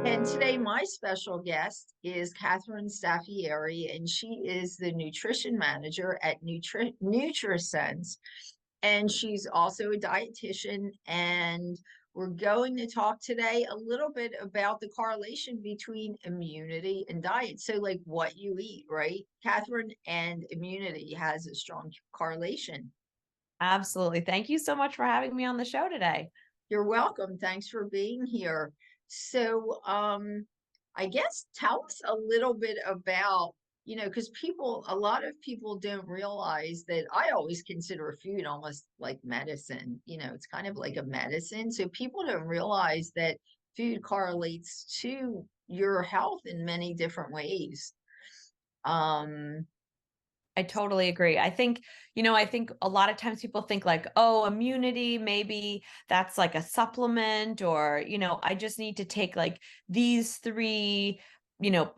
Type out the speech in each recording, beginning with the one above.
And today, my special guest is Catherine Staffieri, and she is the nutrition manager at Nutrisense. And she's also a dietitian. And we're going to talk today a little bit about the correlation between immunity and diet. So, like what you eat, right, Catherine? And immunity has a strong correlation. Absolutely. Thank you so much for having me on the show today. You're welcome. Thanks for being here. So, I guess tell us a little bit about, because a lot of people don't realize that I always consider food almost like medicine. It's kind of like a medicine. So people don't realize that food correlates to your health in many different ways. Um, I totally agree. I think a lot of times people think like, oh, immunity, maybe that's like a supplement, or, I just need to take like these three,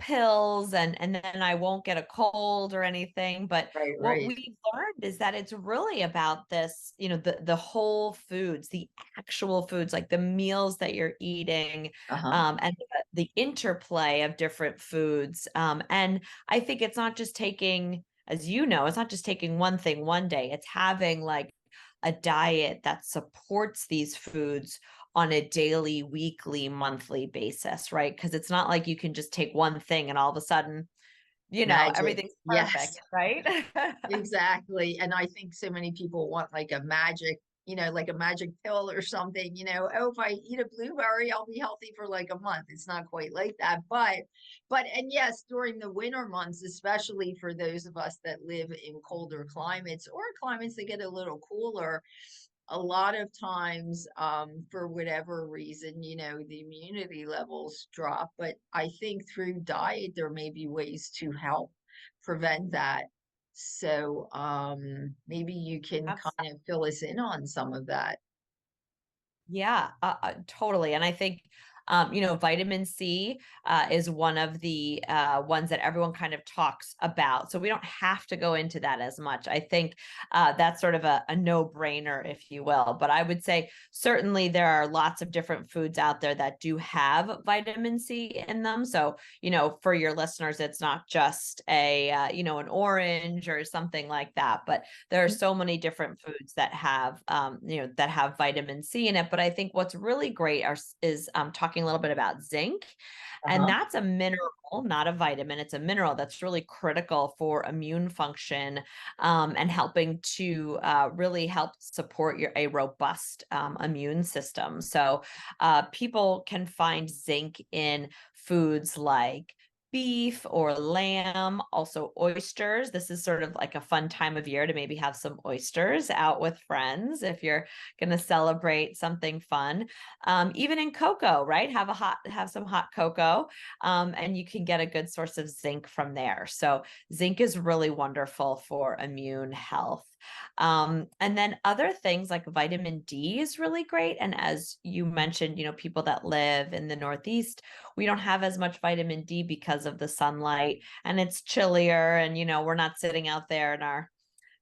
pills and then I won't get a cold or anything. But right, what right. we've learned is that it's really about this, the whole foods, the actual foods, like the meals that you're eating, Uh-huh. and the interplay of different foods. And I think it's not just taking, as you know, it's not just taking one thing one day, it's having like a diet that supports these foods on a daily, weekly, monthly basis, right? Because it's not like you can just take one thing and all of a sudden, Magic. everything's Yes. perfect, right? Exactly. And I think so many people want like a magic pill or something, oh, if I eat a blueberry, I'll be healthy for like a month. It's not quite like that. And yes, during the winter months, especially for those of us that live in colder climates or climates that get a little cooler, a lot of times, for whatever reason, the immunity levels drop. But I think through diet, there may be ways to help prevent that. So, maybe you can kind of fill us in on some of that. Yeah, totally. And I think, vitamin C is one of the ones that everyone kind of talks about. So we don't have to go into that as much. I think that's sort of a no-brainer, if you will. But I would say certainly there are lots of different foods out there that do have vitamin C in them. So, for your listeners, it's not just an orange or something like that, but there are so many different foods that have, that have vitamin C in it. But I think what's really great is talking a little bit about zinc. And Uh-huh. that's a mineral, not a vitamin. It's a mineral that's really critical for immune function, and helping to really help support a robust immune system. So people can find zinc in foods like beef or lamb, also oysters. This is sort of like a fun time of year to maybe have some oysters out with friends if you're going to celebrate something fun. Even in cocoa, right? Have some hot cocoa, and you can get a good source of zinc from there. So zinc is really wonderful for immune health. And then other things like vitamin D is really great. And as you mentioned, people that live in the Northeast, we don't have as much vitamin D because of the sunlight, and it's chillier, and we're not sitting out there in our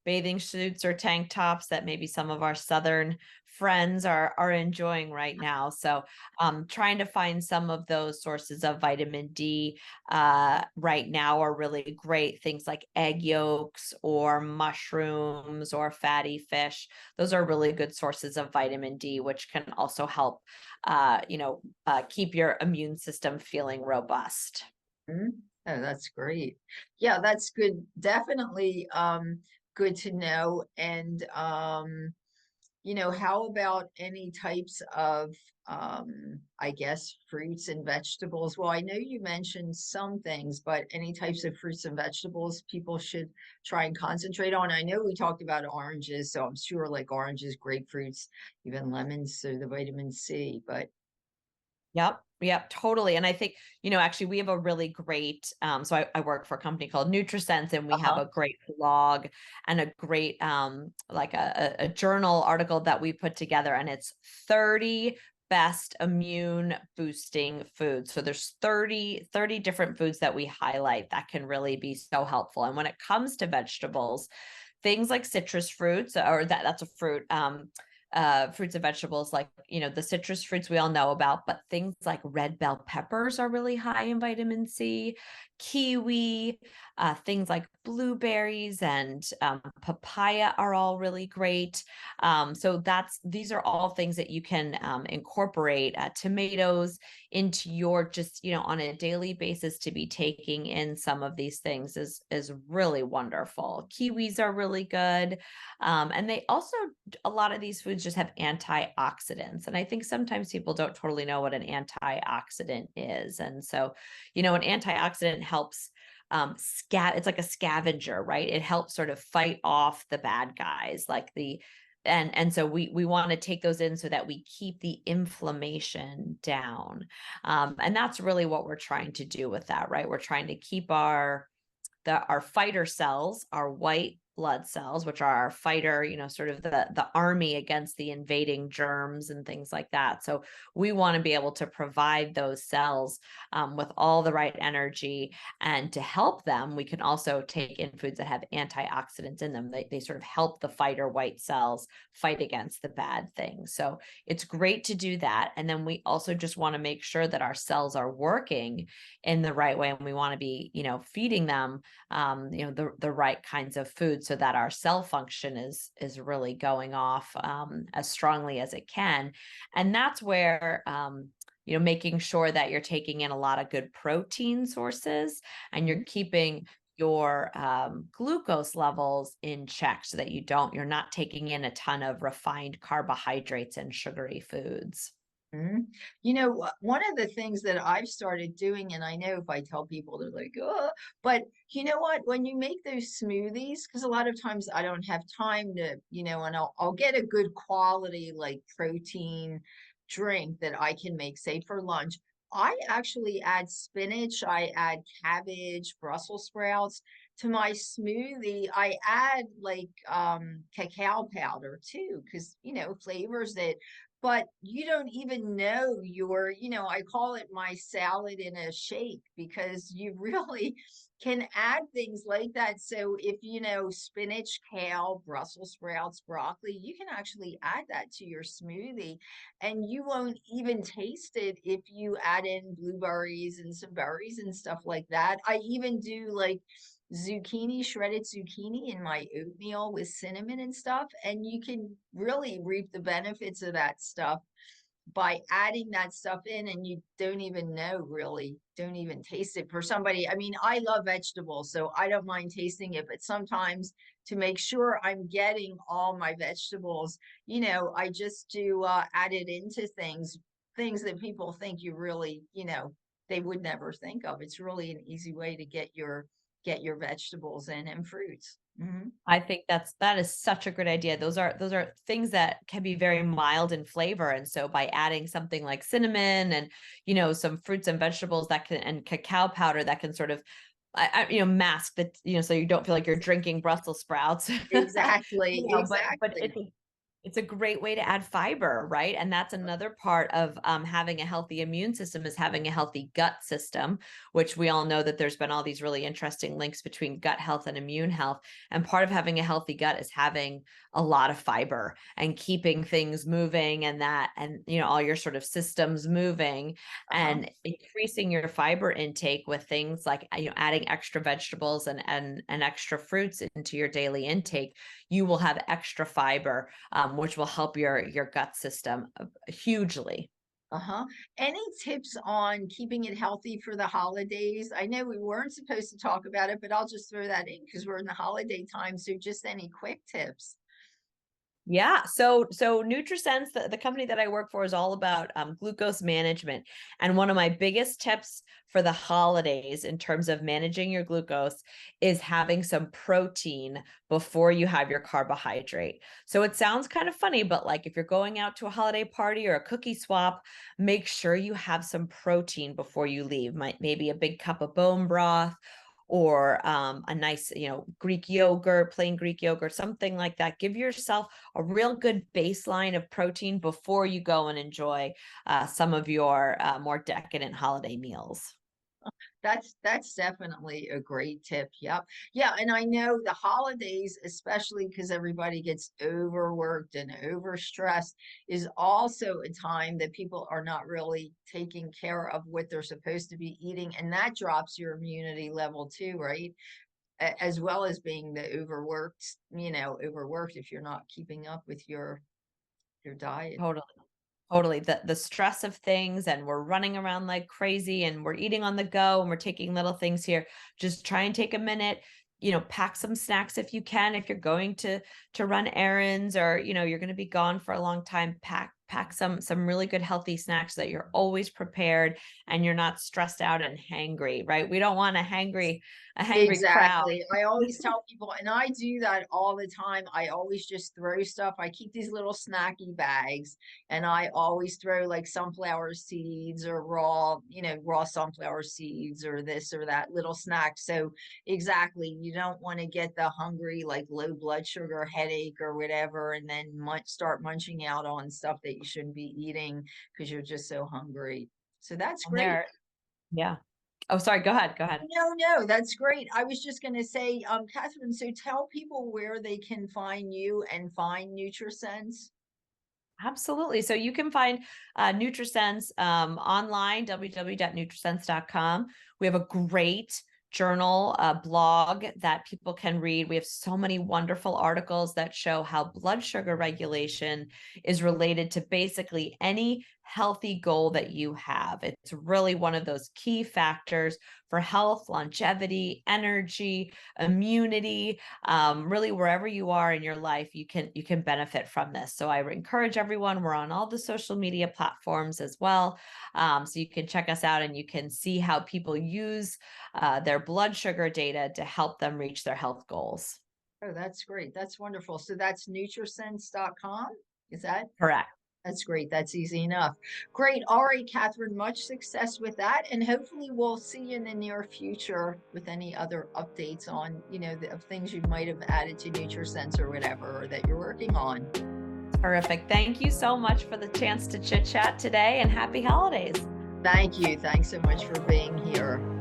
bathing suits or tank tops that maybe some of our southern friends are enjoying right now. So trying to find some of those sources of vitamin D right now are really great. Things like egg yolks or mushrooms or fatty fish. Those are really good sources of vitamin D, which can also help keep your immune system feeling robust. Mhm. Oh, that's great. Yeah, that's good. Definitely good to know. And how about any types of I guess fruits and vegetables? Well, I know you mentioned some things, but any types of fruits and vegetables people should try and concentrate on. I know we talked about oranges, so I'm sure like oranges, grapefruits, even lemons, so the vitamin C, but Yep. Yep, totally. And I think, actually we have a really great, so I work for a company called Nutrisense, and we have uh-huh. a great blog and a great, like a journal article that we put together, and it's 30 best immune boosting foods. So there's 30 different foods that we highlight that can really be so helpful. And when it comes to vegetables, things like citrus fruits, or that's a fruit, fruits and vegetables, like, the citrus fruits we all know about, but things like red bell peppers are really high in vitamin C, kiwi, things like blueberries and papaya are all really great. So these are all things that you can incorporate. Tomatoes into your, just, on a daily basis, to be taking in some of these things is really wonderful. Kiwis are really good. And they also, a lot of these foods just have antioxidants. And I think sometimes people don't totally know what an antioxidant is. And so, an antioxidant helps it's like a scavenger, right? It helps sort of fight off the bad guys, like and so we want to take those in so that we keep the inflammation down. And that's really what we're trying to do with that, right? We're trying to keep our fighter cells, our white blood cells, which are our fighter, sort of the army against the invading germs and things like that. So we want to be able to provide those cells with all the right energy. And to help them, we can also take in foods that have antioxidants in them. They sort of help the fighter white cells fight against the bad things. So it's great to do that. And then we also just want to make sure that our cells are working in the right way. And we want to be, feeding them the right kinds of food, so that our cell function is really going off as strongly as it can. And that's where making sure that you're taking in a lot of good protein sources, and you're keeping your glucose levels in check, so that you're not taking in a ton of refined carbohydrates and sugary foods. Mhm. One of the things that I've started doing, and I know if I tell people, they're like, oh, but you know what? When you make those smoothies, because a lot of times I don't have time to, and I'll get a good quality like protein drink that I can make, say for lunch. I actually add spinach, I add cabbage, Brussels sprouts to my smoothie. I add like cacao powder too, because flavors it, but you don't even know I call it my salad in a shake, because you really can add things like that. So if spinach, kale, Brussels sprouts, broccoli, you can actually add that to your smoothie, and you won't even taste it if you add in blueberries and some berries and stuff like that. I even do like shredded zucchini in my oatmeal with cinnamon and stuff. And you can really reap the benefits of that stuff by adding that stuff in, and you don't even know, really don't even taste it. For somebody, I mean, I love vegetables, so I don't mind tasting it, but sometimes to make sure I'm getting all my vegetables, I just do add it into things that people think you really, they would never think of. It's really an easy way to get your vegetables in and fruits. I think that is such a good idea. Those are things that can be very mild in flavor. And so by adding something like cinnamon and, some fruits and vegetables and cacao powder that can sort of, mask that, so you don't feel like you're drinking Brussels sprouts. Exactly, But exactly. it's a great way to add fiber, right? And that's another part of having a healthy immune system, is having a healthy gut system, which we all know that there's been all these really interesting links between gut health and immune health. And part of having a healthy gut is having a lot of fiber and keeping things moving, and all your sort of systems moving, Uh-huh. and increasing your fiber intake with things like, adding extra vegetables and extra fruits into your daily intake. You will have extra fiber, which will help your gut system hugely. Uh-huh. Any tips on keeping it healthy for the holidays? I know we weren't supposed to talk about it, but I'll just throw that in because we're in the holiday time. So just any quick tips. Yeah. So NutriSense, the company that I work for, is all about glucose management. And one of my biggest tips for the holidays in terms of managing your glucose is having some protein before you have your carbohydrate. So it sounds kind of funny, but like if you're going out to a holiday party or a cookie swap, make sure you have some protein before you leave. Maybe a big cup of bone broth, or a nice, Greek yogurt, plain Greek yogurt, something like that. Give yourself a real good baseline of protein before you go and enjoy some of your more decadent holiday meals. That's definitely a great tip. Yep. Yeah, and I know the holidays, especially because everybody gets overworked and overstressed, is also a time that people are not really taking care of what they're supposed to be eating, and that drops your immunity level too, right? As well as being the overworked, overworked if you're not keeping up with your diet. Totally. Totally. The stress of things, and we're running around like crazy, and we're eating on the go, and we're taking little things here. Just try and take a minute, pack some snacks if you can. If you're going to run errands, or you're going to be gone for a long time, pack some really good healthy snacks so that you're always prepared and you're not stressed out and hangry, right? We don't want a hangry crowd. Exactly. I always tell people, and I do that all the time. I always just throw stuff. I keep these little snacky bags, and I always throw like sunflower seeds or raw sunflower seeds or this or that little snack. So exactly, you don't want to get the hungry, like low blood sugar headache or whatever, and then start munching out on stuff that you shouldn't be eating because you're just so hungry. So that's And great. yeah. Oh, sorry. Go ahead. Go ahead. No, that's great. I was just going to say, Catherine, so tell people where they can find you and find NutriSense. Absolutely. So you can find NutriSense online, www.nutrisense.com. We have a great journal, blog that people can read. We have so many wonderful articles that show how blood sugar regulation is related to basically any healthy goal that you have. It's really one of those key factors for health, longevity, energy, immunity. Really, wherever you are in your life, you can benefit from this. So I encourage everyone. We're on all the social media platforms as well, so you can check us out and you can see how people use their blood sugar data to help them reach their health goals. Oh, that's great. That's wonderful. So that's nutrisense.com. Is that? Correct. That's great. That's easy enough. Great. All right, Catherine, much success with that. And hopefully we'll see you in the near future with any other updates on, of things you might have added to NutriSense or whatever, or that you're working on. Terrific. Thank you so much for the chance to chit chat today, and happy holidays. Thank you. Thanks so much for being here.